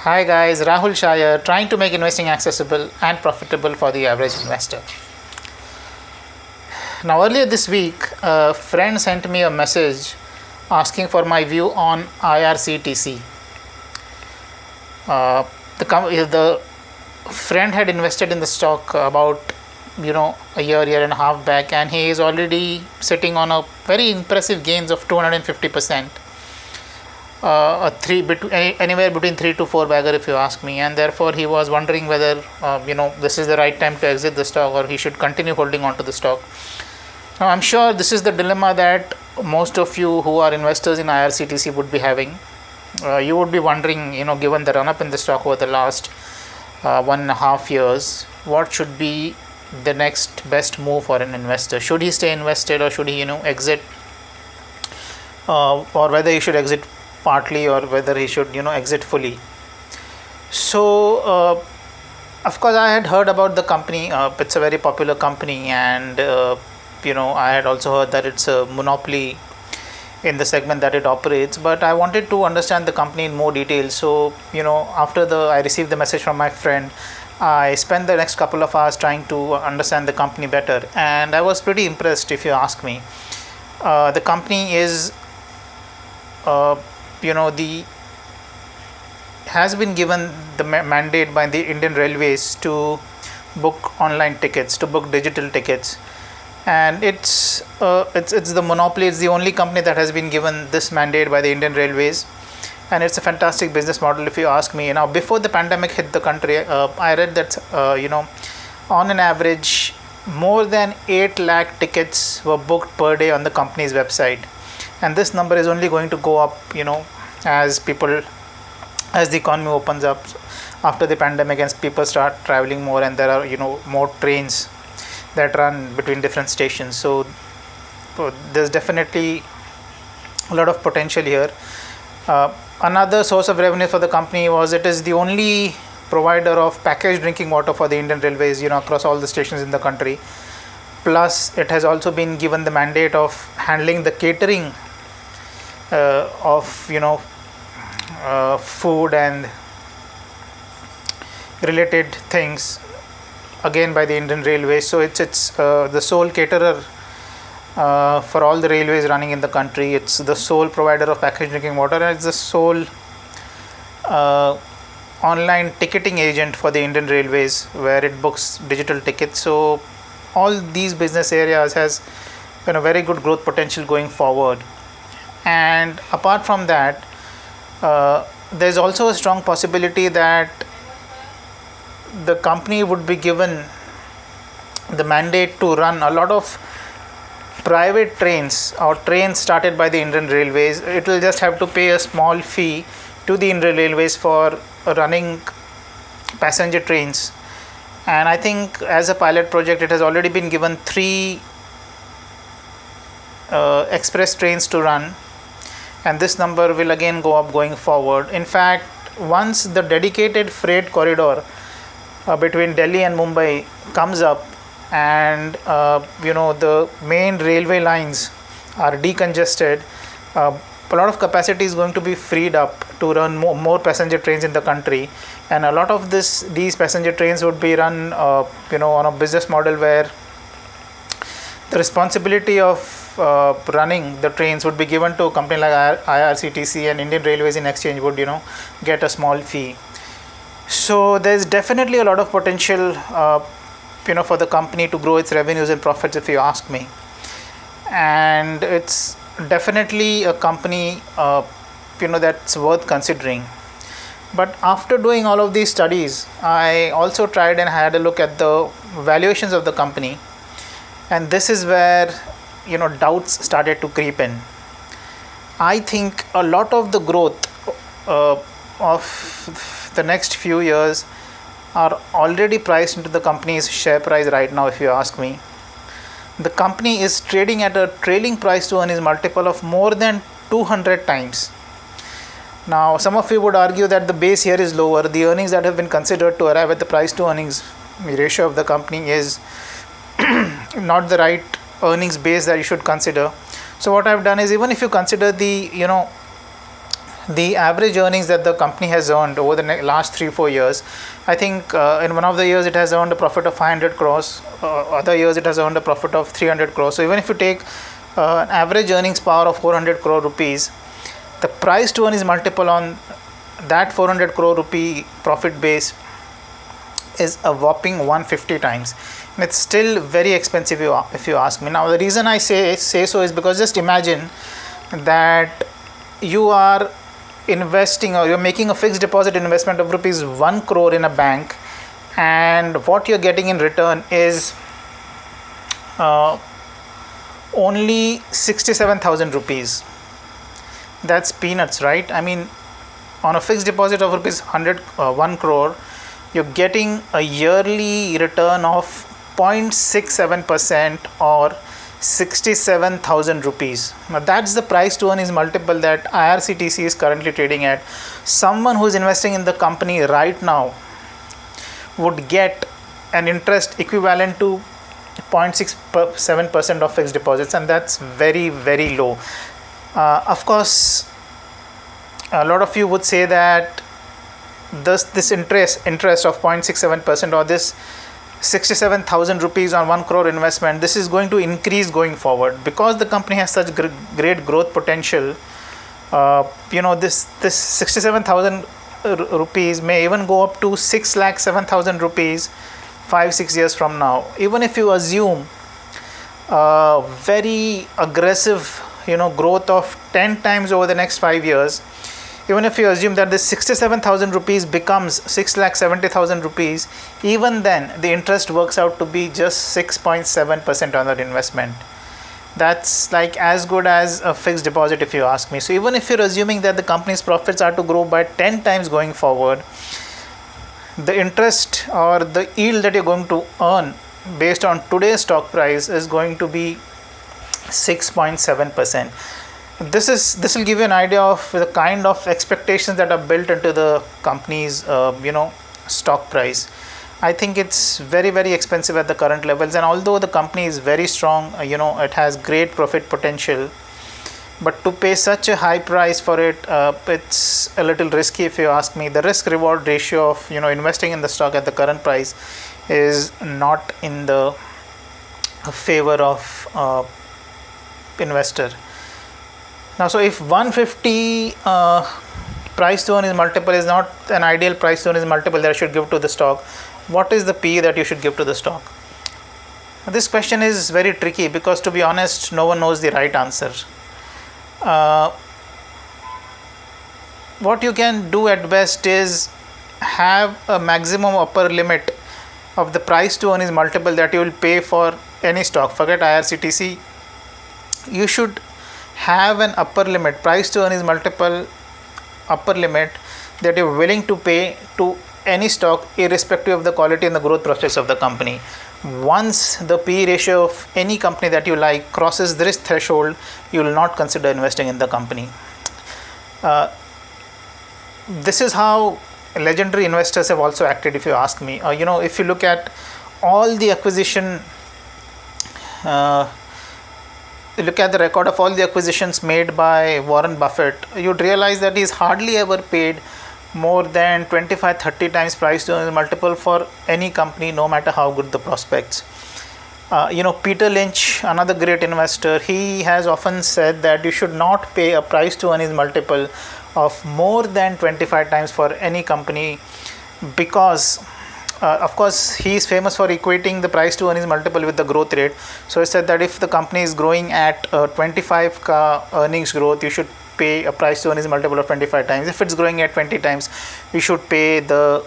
Hi guys, Rahul Shah here, trying to make investing accessible and profitable for the average investor. Now, earlier this week, a friend sent me a message asking for my view on IRCTC. The friend had invested in the stock about a year and a half back, and he is already sitting on a very impressive gains of 250%. Anywhere between 3 to 4 bagger, if you ask me, and therefore he was wondering whether this is the right time to exit the stock or he should continue holding on to the stock. Now I'm sure this is the dilemma that most of you who are investors in IRCTC would be having. You would be wondering, given the run up in the stock over the last 1.5 years, what should be the next best move for an investor? Should he stay invested, or should he exit, or whether he should exit partly, or whether he should exit fully? So of course I had heard about the company. It's a very popular company, and I had also heard that it's a monopoly in the segment that it operates, but I wanted to understand the company in more detail. So after I received the message from my friend, I spent the next couple of hours trying to understand the company better, and I was pretty impressed, if you ask me. The company is has been given the mandate by the Indian Railways to book online tickets, to book digital tickets, and it's the monopoly. It's the only company that has been given this mandate by the Indian Railways, and it's a fantastic business model, if you ask me. Now, before the pandemic hit the country, I read that on an average, more than 8 lakh tickets were booked per day on the company's website, and this number is only going to go up as the economy opens up after the pandemic, and people start traveling more, and there are more trains that run between different stations. So there's definitely a lot of potential here. Another source of revenue for the company was it is the only provider of packaged drinking water for the Indian Railways across all the stations in the country. Plus, it has also been given the mandate of handling the catering of food and related things, again by the Indian Railways. So it's the sole caterer for all the railways running in the country. It's the sole provider of packaged drinking water, and it's the sole online ticketing agent for the Indian Railways, where it books digital tickets. So all these business areas has very good growth potential going forward. And apart from that, there's also a strong possibility that the company would be given the mandate to run a lot of private trains, or trains started by the Indian Railways. It will just have to pay a small fee to the Indian Railways for running passenger trains. And I think as a pilot project, it has already been given 3 express trains to run, and this number will again go up going forward. In fact, once the dedicated freight corridor between Delhi and Mumbai comes up, and the main railway lines are decongested, a lot of capacity is going to be freed up to run more passenger trains in the country, and a lot of these passenger trains would be run on a business model where the responsibility of running the trains would be given to a company like IRCTC, and Indian Railways in exchange would get a small fee. So there's definitely a lot of potential for the company to grow its revenues and profits, if you ask me. And it's definitely a company that's worth considering. But after doing all of these studies, I also tried and had a look at the valuations of the company, and this is where doubts started to creep in. I think a lot of the growth of the next few years are already priced into the company's share price right now, if you ask me. The company is trading at a trailing price to earnings multiple of more than 200 times. Now, some of you would argue that the base here is lower. The earnings that have been considered to arrive at the price to earnings ratio of the company is not the right earnings base that you should consider. So what I've done is, even if you consider the the average earnings that the company has earned over the last 3-4 years, I think in one of the years it has earned a profit of 500 crores, other years it has earned a profit of 300 crores. So even if you take an average earnings power of 400 crore rupees, the price to earnings multiple on that 400 crore rupee profit base is a whopping 150 times. And it's still very expensive if you ask me. Now the reason I say so is because just imagine that you are investing, or you're making a fixed deposit investment of rupees 1 crore in a bank, and what you're getting in return is only 67,000 rupees. That's peanuts, right? I mean, on a fixed deposit of rupees 1 crore, you're getting a yearly return of 0.67% or 67,000 rupees. Now that's the price to earnings multiple that IRCTC is currently trading at. Someone who is investing in the company right now would get an interest equivalent to 0.67% of fixed deposits, and that's very, very low. Of course, a lot of you would say that this interest of 0.67% or this 67,000 rupees on 1 crore investment, this is going to increase going forward because the company has such great growth potential. This 67,000 rupees may even go up to 6,07,000 rupees 5-6 years from now. Even if you assume very aggressive growth of 10 times over the next 5 years, even if you assume that this 67,000 rupees becomes 6,70,000 rupees, even then the interest works out to be just 6.7% on that investment. That's like as good as a fixed deposit if you ask me. So even if you're assuming that the company's profits are to grow by 10 times going forward, the interest or the yield that you're going to earn based on today's stock price is going to be 6.7%. This will give you an idea of the kind of expectations that are built into the company's stock price. I think it's very, very expensive at the current levels, and although the company is very strong, it has great profit potential, but to pay such a high price for it, it's a little risky if you ask me. The risk reward ratio of investing in the stock at the current price is not in the favor of investor. Now, so if 150 price to earnings multiple is not an ideal price to earnings multiple that you should give to the stock, what is the PE that you should give to the stock? This question is very tricky because, to be honest, no one knows the right answer. What you can do at best is have a maximum upper limit of the price to earnings multiple that you will pay for any stock. Forget IRCTC. You should have an upper limit, price to earnings multiple upper limit that you're willing to pay to any stock irrespective of the quality and the growth prospects of the company. Once the PE ratio of any company that you like crosses this threshold, you will not consider investing in the company. This is how legendary investors have also acted, if you ask me. If you look at all the acquisition look at the record of all the acquisitions made by Warren Buffett, you'd realize that he's hardly ever paid more than 25-30 times price to earnings multiple for any company, no matter how good the prospects. Peter Lynch, another great investor, he has often said that you should not pay a price to earnings multiple of more than 25 times for any company because of course, he is famous for equating the price to earnings multiple with the growth rate. So he said that if the company is growing at 25 earnings growth, you should pay a price to earnings multiple of 25 times. If it's growing at 20 times, you should pay the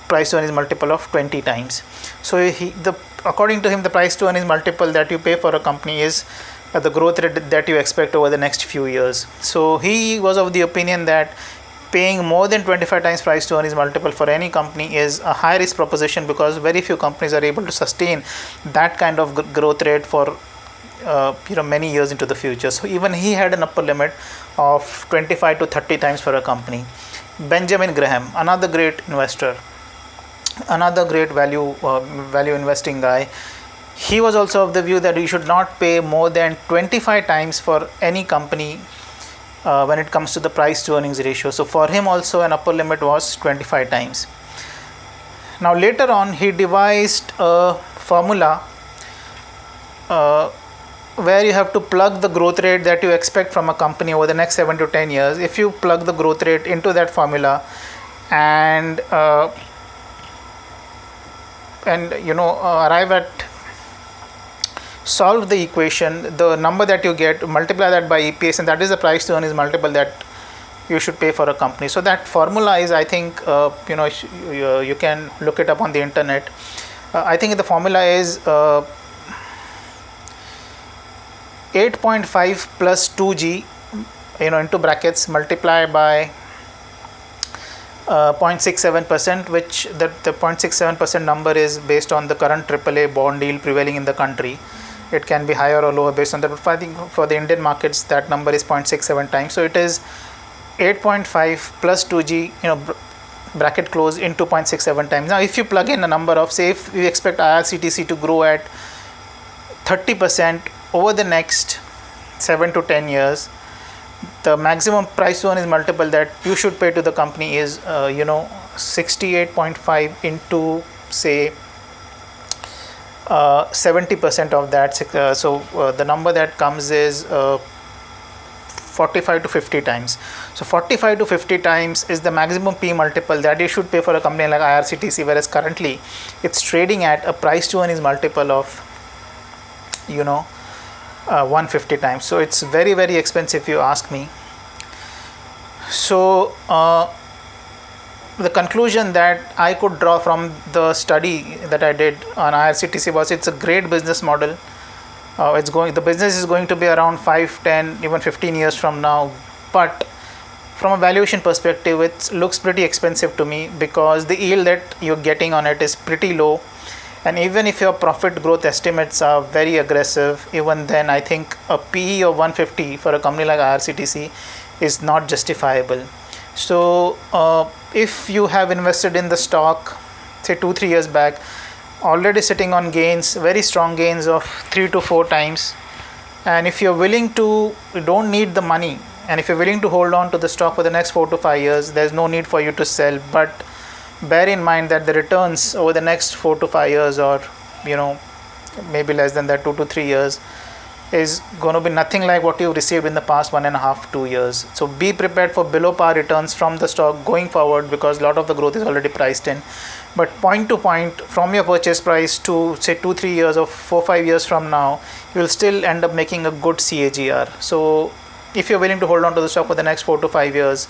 price to earnings multiple of 20 times. So according to him, the price to earnings multiple that you pay for a company is the growth rate that you expect over the next few years. So he was of the opinion that paying more than 25 times price to earnings multiple for any company is a high risk proposition because very few companies are able to sustain that kind of growth rate for many years into the future. So even he had an upper limit of 25 to 30 times for a company. Benjamin Graham, another great investor, another great value investing guy, he was also of the view that you should not pay more than 25 times for any company when it comes to the price to earnings ratio. So for him also an upper limit was 25 times. Now later on he devised a formula where you have to plug the growth rate that you expect from a company over the next 7 to 10 years. If you plug the growth rate into that formula and arrive at solve the equation, the number that you get, multiply that by EPS, and that is the price to earnings multiple that you should pay for a company. So that formula is, I think, you can look it up on the internet. I think the formula is 8.5 plus 2G, into brackets, multiplied by 0.67%, which the 0.67% number is based on the current AAA bond yield prevailing in the country. It can be higher or lower based on that, but I think for the Indian markets that number is 0.67 times. So it is 8.5 plus 2G, bracket close, into 0.67 times. Now if you plug in a number of, say, if we expect IRCTC to grow at 30% over the next 7 to 10 years, the maximum price to earnings multiple that you should pay to the company is 68.5 into, say, 70% of that. So the number that comes is 45 to 50 times. So 45 to 50 times is the maximum P multiple that you should pay for a company like IRCTC, whereas currently it's trading at a price to earnings multiple of 150 times. So it's very, very expensive if you ask me. So the conclusion that I could draw from the study that I did on IRCTC was it's a great business model. The business is going to be around 5, 10, even 15 years from now, but from a valuation perspective it looks pretty expensive to me, because the yield that you're getting on it is pretty low, and even if your profit growth estimates are very aggressive, even then I think a PE of 150 for a company like IRCTC is not justifiable. So if you have invested in the stock, say 2-3 years back, already sitting on gains, very strong gains of 3 to 4 times, and if you're willing to, you don't need the money, and if you're willing to hold on to the stock for the next 4 to 5 years, there's no need for you to sell. But bear in mind that the returns over the next 4 to 5 years, or maybe less than that, 2 to 3 years, is going to be nothing like what you've received in the past 1.5 2 years. So be prepared for below par returns from the stock going forward, because a lot of the growth is already priced in. But point to point, from your purchase price to, say, 2-3 years or 4-5 years from now, you will still end up making a good CAGR. So if you're willing to hold on to the stock for the next 4 to 5 years,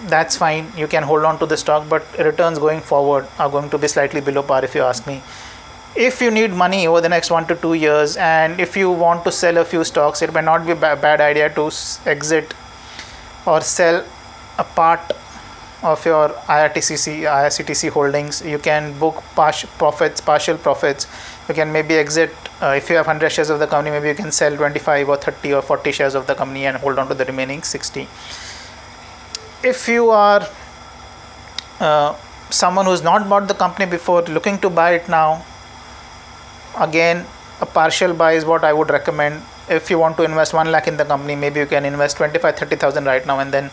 that's fine, you can hold on to the stock, but returns going forward are going to be slightly below par if you ask me. If you need money over the next 1 to 2 years, and if you want to sell a few stocks, it may not be a bad idea to exit or sell a part of your IRCTC holdings. You can book partial profits. You can maybe exit, if you have 100 shares of the company, maybe you can sell 25 or 30 or 40 shares of the company and hold on to the remaining 60. If you are someone who's not bought the company before, looking to buy it now, again, a partial buy is what I would recommend. If you want to invest 1 lakh in the company, maybe you can invest 25-30,000 right now, and then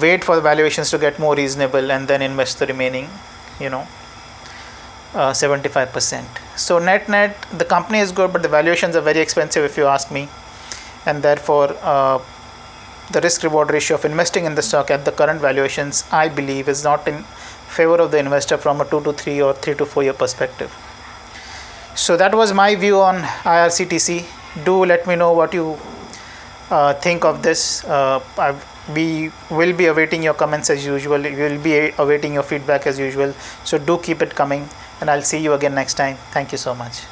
wait for the valuations to get more reasonable, and then invest the remaining 75%. So net, the company is good, but the valuations are very expensive if you ask me, and therefore the risk reward ratio of investing in the stock at the current valuations, I believe, is not in favor of the investor from a 2 to 3 or 3 to 4 year perspective. So that was my view on IRCTC. Do let me know what you think of this. We will be awaiting your comments as usual. We will be awaiting your feedback as usual. So do keep it coming, and I'll see you again next time. Thank you so much.